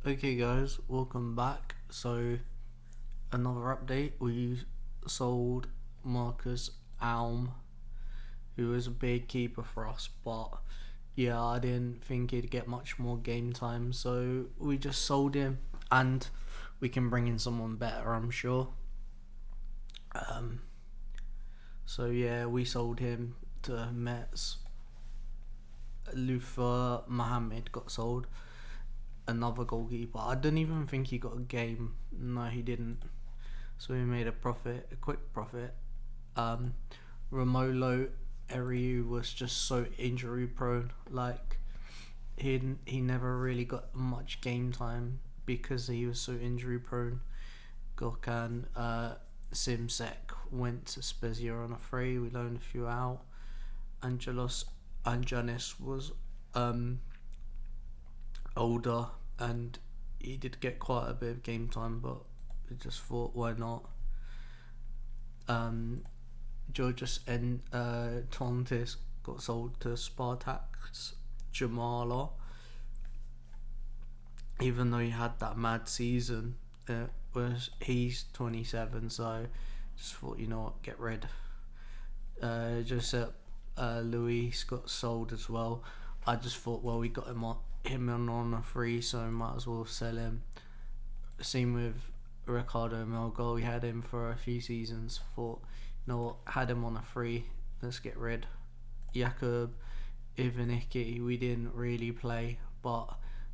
Okay, guys, welcome back. So, another update. We sold Marcus Alm, who was a big keeper for us, but yeah, I didn't think he'd get much more game time, so we just sold him, and we can bring in someone better, I'm sure. Um, so yeah, we sold him to Mets. Luther Mohammed got sold, another goalkeeper. I don't even think he got a game. No, he didn't. So we made a quick profit. Um, Romolo Eriu was just so injury prone. Like he never really got much game time because he was so injury prone. Gokhan Simsek went to Spezia on a free. We loaned a few out. Angelos Anjanis was um, older and he did get quite a bit of game time, but we just thought, why not? Um, Georges and Tontis got sold to Spartak's Jamala, even though he had that mad season. He's 27, so just thought, you know what, get rid. Josep Luis got sold as well. I just thought, well, we got him on a free, so might as well sell him. Same with Ricardo Melgo. We had him for a few seasons. Thought, you know what, had him on a free. Let's get rid. Jakub Ivanicki, we didn't really play, but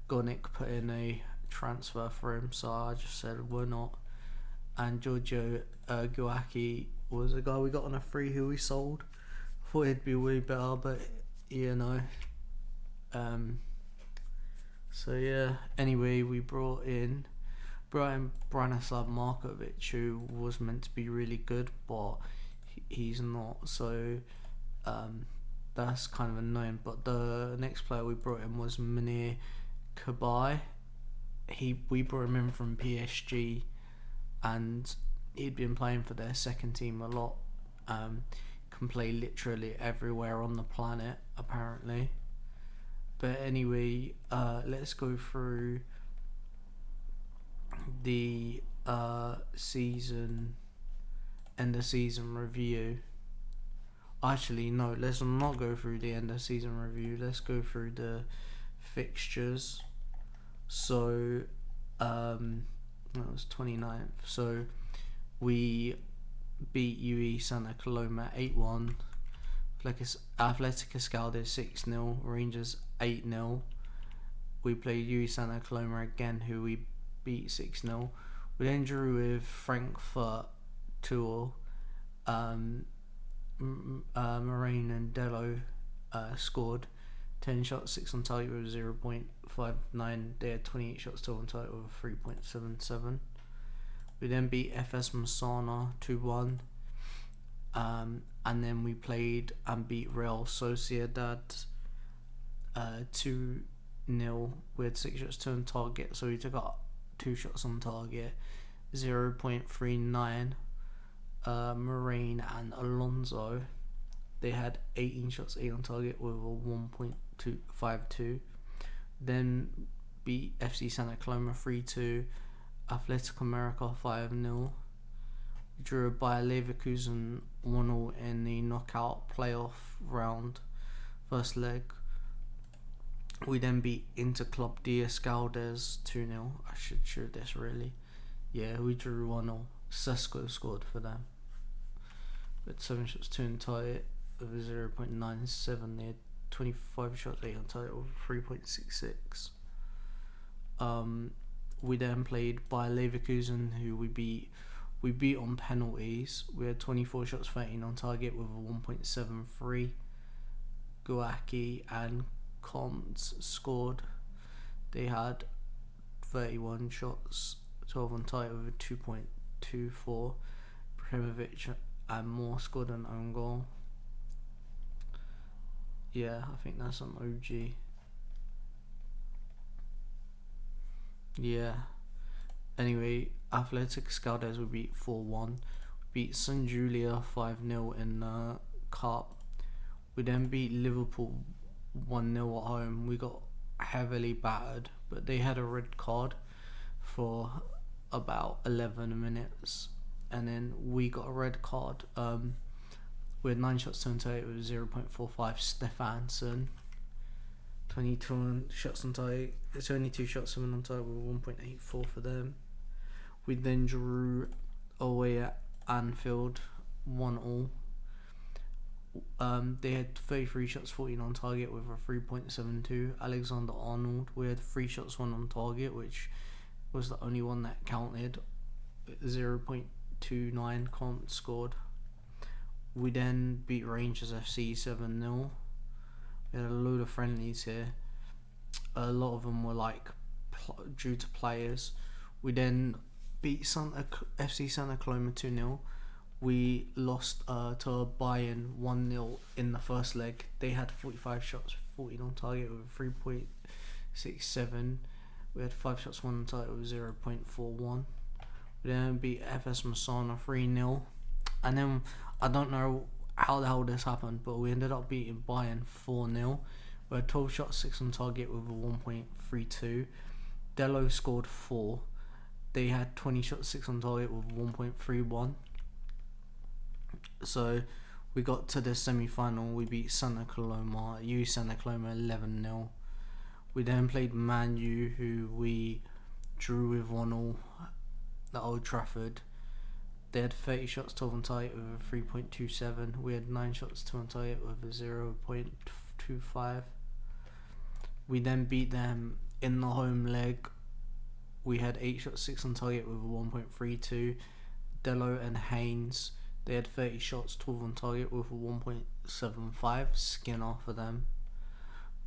Gonik put in a transfer for him, so I just said, why not? And Giorgio Guaki was a guy we got on a free who we sold. Thought he'd be way better, but you know. So yeah. Anyway, we brought in Branislav Markovic, who was meant to be really good, but he's not. So that's kind of annoying. But the next player we brought in was Munir Kabai. We brought him in from PSG, and he'd been playing for their second team a lot. Can play literally everywhere on the planet, apparently. But anyway, let's go through the season end of season review. Actually, no, let's not go through the end of season review. Let's go through the fixtures. So, that was 29th. So, we beat UE Santa Coloma 8-1. Athletic Escalde 6-0. Rangers 8-0. We played UE Santa Coloma again, who we beat 6-0. We then drew with Frankfurt 2-0. Moraine and Dello scored 10 shots, 6 on target with 0.59. They had 28 shots, 12 on target with 3.77. We then beat FS Masana 2-1. And then we played and beat Real Sociedad 2-0. We had 6 shots, 2 on target, so we took out 2 shots on target, 0.39. Moraine and Alonso, they had 18 shots, 8 on target with a 1.252. Then beat FC Santa Coloma 3-2. Atletico America 5-0. Drew by Leverkusen 1-0 in the knockout playoff round, first leg. We then beat Interclub de Escaldes 2-0. I should show this really. Yeah, we drew 1-0. Sesko scored for them. But 7 shots, 2 on target with 0.97. They had 25 shots, 8 on target with 3.66. We then played by Leverkusen, who we beat on penalties. We had 24 shots, 13 on target with a 1.73. Guaki and Comts scored. They had 31 shots, 12 on target with a 2.24. Primovic and Moore scored an own goal. Yeah, I think that's an OG. Yeah. Anyway, Athletic Scalders we beat 4-1. Beat San Julia 5-0 in the Cup. We then beat Liverpool 1-0 at home. We got heavily battered, but they had a red card for about 11 minutes, and then we got a red card. We had 9 shots on target with 0.45. Stefansson, 22 shots on target. It's only 2 shots on target with 1.84 for them. We then drew away at Anfield, 1-1. They had 33 shots, 14 on target with a 3.72. Alexander Arnold, we had 3 shots, 1 on target, which was the only one that counted. 0.29 Comp scored. We then beat Rangers FC 7-0. We had a load of friendlies here. A lot of them were due to players. We then beat FC Santa Coloma 2-0. We lost to Bayern 1-0 in the first leg. They had 45 shots, 14 on target with 3.67. We had 5 shots, 1 on target with 0.41. We then beat FS Masana 3-0. And then, I don't know how the hell this happened, but we ended up beating Bayern 4-0. We had 12 shots, 6 on target with a 1.32. Dello scored 4. They had 20 shots, 6 on target with 1.31. So we got to the semi-final. We beat Santa Coloma 11-0. We then played Man U, who we drew with 1-1 at Old Trafford. They had 30 shots, 12 on target with a 3.27. We had 9 shots, 2 on target with a 0.25. We then beat them in the home leg. We had 8 shots, 6 on target with a 1.32. Dello and Haynes, they had 30 shots, 12 on target with a 1.75. Skinner for them.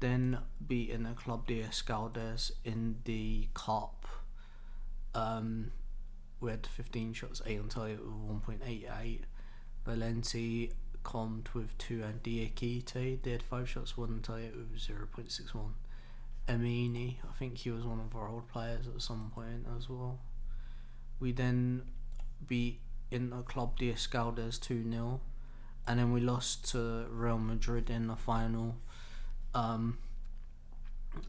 Then beating the Club de Escaldes in the Cup. We had 15 shots, 8 on target with 1.88. Valenti comped with 2, and Diakite, they had 5 shots, 1 on target with 0.61. Amini, I think he was one of our old players at some point as well. We then beat in the Club de Escaldes 2-0, and then we lost to Real Madrid in the final.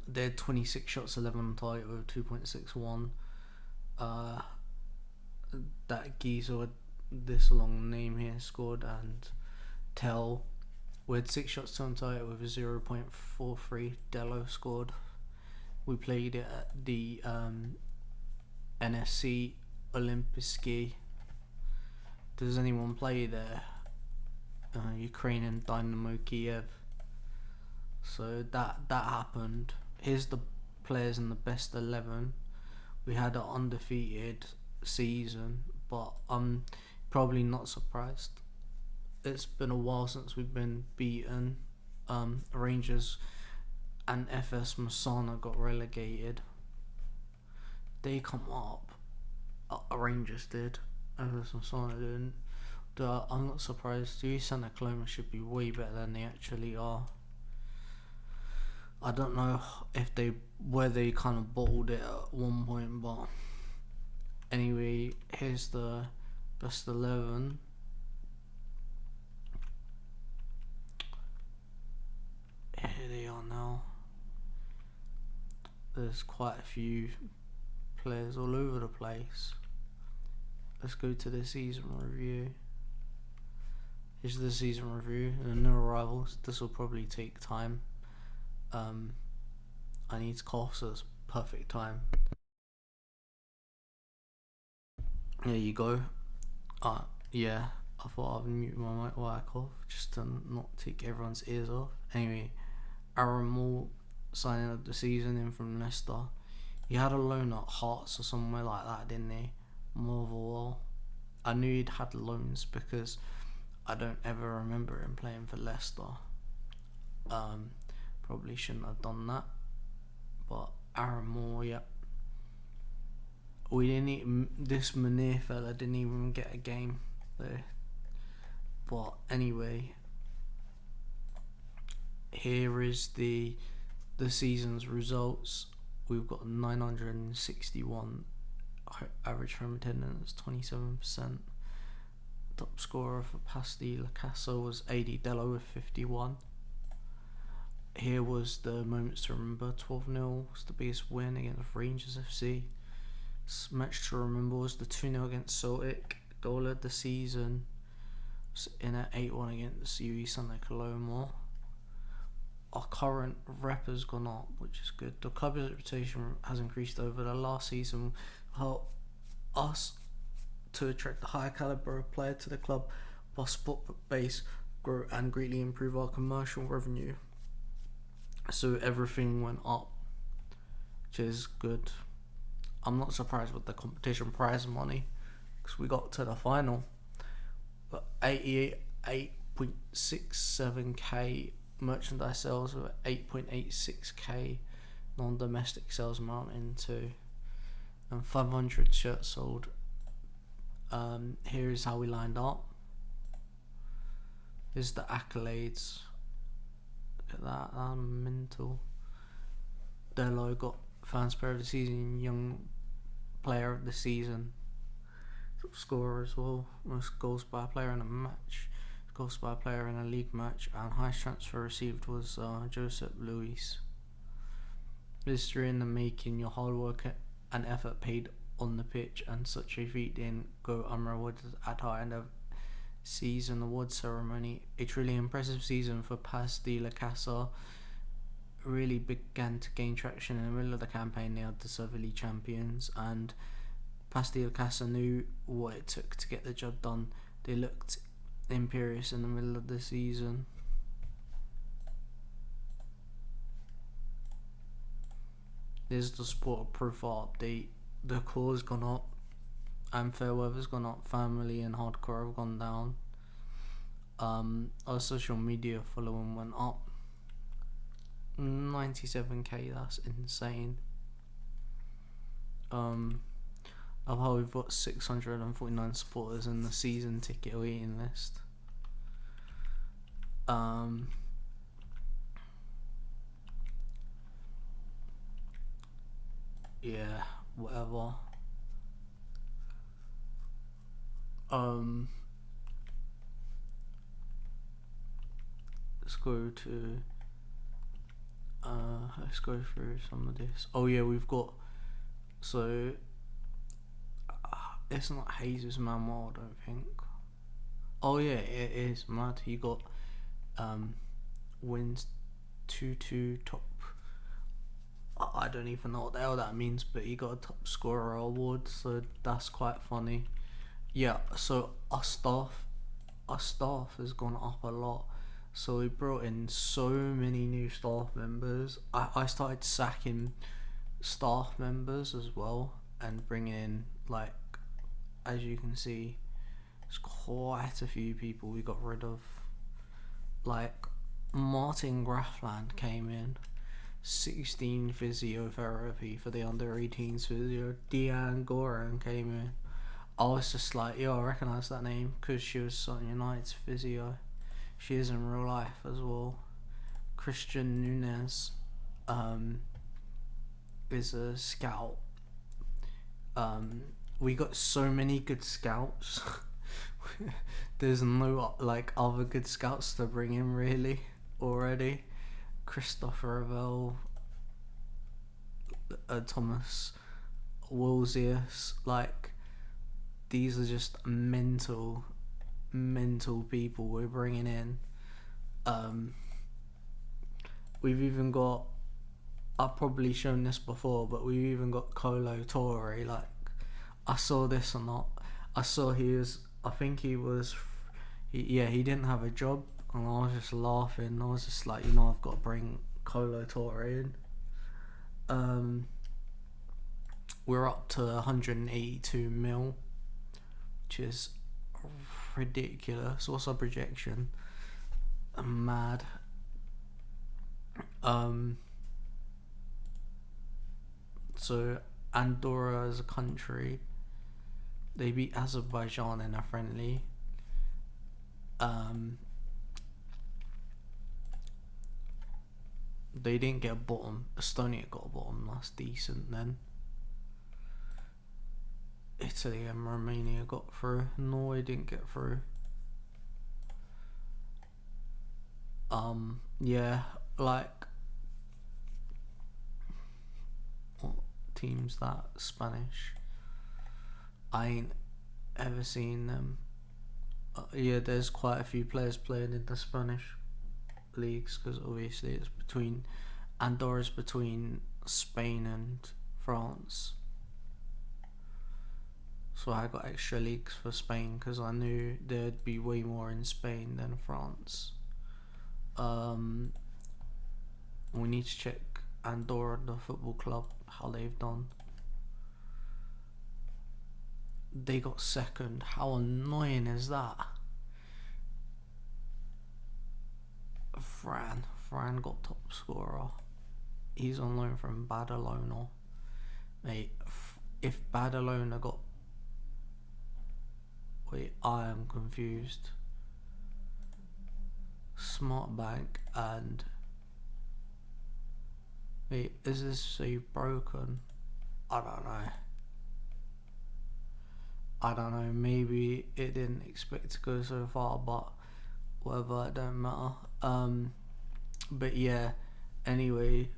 They had 26 shots, 11 on target with 2.61. That geezer with this long name here scored, and Tell, we had 6 shots, 2 on target with a 0.43. Dello scored. We played it at the NSC Olimpiski. Does anyone play there? Ukrainian Dynamo Kiev. So that happened. Here's the players in the best 11. We had an undefeated season, but I'm probably not surprised. It's been a while since we've been beaten. Rangers and FS Masana got relegated. They come up. Rangers did. FS Masana didn't. I'm not surprised. Santa Coloma should be way better than they actually are. I don't know if where they kind of bottled it at one point, but anyway, here's the best 11. Here they are now. There's quite a few players all over the place. Let's go to the season review. Here's the season review and the new arrivals. This will probably take time. I need to cough, so it's perfect time. There you go. Yeah, I thought I'd mute my mic while I cough, just to not take everyone's ears off. Anyway, Aaron Moore signing up the season in from Leicester. He had a loan at Hearts or somewhere like that, didn't he? Motherwell. I knew he'd had loans because I don't ever remember him playing for Leicester. Probably shouldn't have done that, but Aaron Moore, yep. We didn't even, this Munir fella didn't even get a game there. But anyway, here is the season's results. We've got 961 average home attendance, 27%. Top scorer for Pasti Lacasso was 80, Dello with 51. here was the moments to remember. 12-0 was the biggest win against Rangers FC. Match to remember was the 2-0 against Celtic. Goal of the season was in at 8-1 against UE Sunday Coloma. Our current rep has gone up, which is good. The club's reputation has increased over the last season, help us to attract a higher caliber of player to the club, while sport base grow and greatly improve our commercial revenue. So everything went up, which is good. I'm not surprised with the competition prize money, because we got to the final. But 88.67k merchandise sales with 8.86k non-domestic sales amounting to, and 500 shirts sold. Here is how we lined up. Here's the accolades. Look at that, I'm mental. Delo got Fans Player of the Season, Young Player of the Season, top scorer as well, most goals by a player in a match, goals by a player in a league match, and highest transfer received was Joseph Luis. History in the making, your hard work and effort paid on the pitch, and such a feat didn't go unrewarded at our end of season award ceremony. A truly impressive season for Paz de la Casa really began to gain traction in the middle of the campaign. They are deservedly champions, and Paz de la Casa knew what it took to get the job done. They looked imperious in the middle of the season. There's the sport profile update. The core's gone up, and fair weather's gone up. Family and hardcore have gone down. Our social media following went up 97k. That's insane. Of how we've got 649 supporters in the season ticket waiting list. Yeah, whatever. Let's go to let's go through some of this. Oh yeah, we've got, so it's not Jesus Manuel, I don't think. Oh yeah, it is mad. He got wins 2-2 top. I don't even know what the hell that means, but he got a top scorer award, so that's quite funny. Yeah, so our staff has gone up a lot. So we brought in so many new staff members. I started sacking staff members as well, and bringing in, like, as you can see, there's quite a few people we got rid of. Like, Martin Grafland came in, 16 physiotherapy for the under 18s physio. Deanne Goran came in. I was just like, yo, I recognise that name because she was Sutton United's physio. She is in real life as well. Christian Nunez is a scout. We got so many good scouts. There's no like other good scouts to bring in really already. Christopher Ravel, Thomas Wolsius, like, these are just mental people we're bringing in. We've even got, I've probably shown this before, but we've even got Colo Torre. Like, I saw this or not, I saw he didn't have a job, and I was just laughing. I was just like, I've got to bring Colo Torre in. We're up to 182 mil, which is ridiculous. What's our projection? I'm mad. So Andorra as a country, they beat Azerbaijan in a friendly. They didn't get a bottom. Estonia got a bottom. That's decent then. Italy and Romania got through. Norway didn't get through. Yeah, like what teams that Spanish. I ain't ever seen them. Yeah, there's quite a few players playing in the Spanish leagues because obviously it's between Andorra's between Spain and France. So I got extra leagues for Spain because I knew there'd be way more in Spain than France. We need to check Andorra, the football club, how they've done. They got second. How annoying is that? Fran got top scorer. He's on loan from Badalona. Mate, if Badalona got... Wait, I am confused. Smart Bank and... Wait, is this so broken? I don't know, maybe it didn't expect to go so far, but whatever, it don't matter. But yeah, anyway,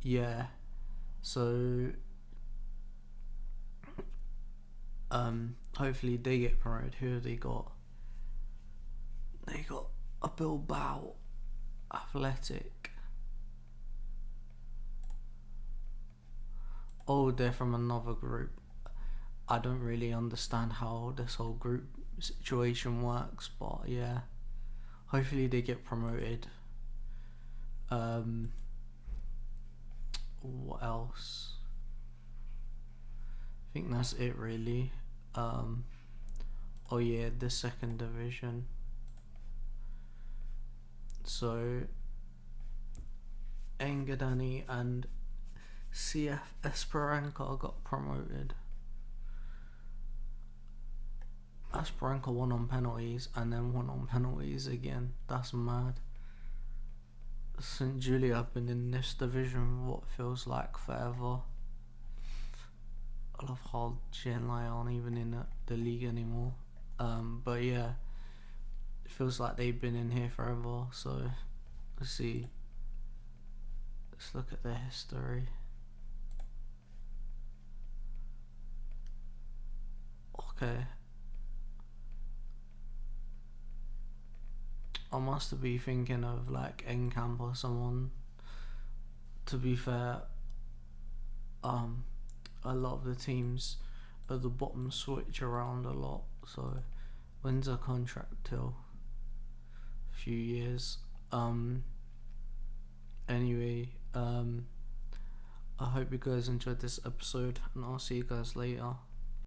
yeah, so, hopefully they get promoted. Who have they got? They got a Bilbao Athletic. Oh, they're from another group. I don't really understand how this whole group situation works, but yeah, hopefully they get promoted. What else? I think that's it really. Oh yeah, the second division. So Engadani and CF Esperanza got promoted. Esperanza won on penalties and then won on penalties again. That's mad. St. Julia have been in this division what feels like forever. I love how Genlai aren't even in the league anymore. But yeah, it feels like they've been in here forever. So let's see. Let's look at their history. Okay. I must be thinking of like Encamp or someone. To be fair, a lot of the teams at the bottom switch around a lot. So when's a contract till? A few years. Anyway, I hope you guys enjoyed this episode and I'll see you guys later.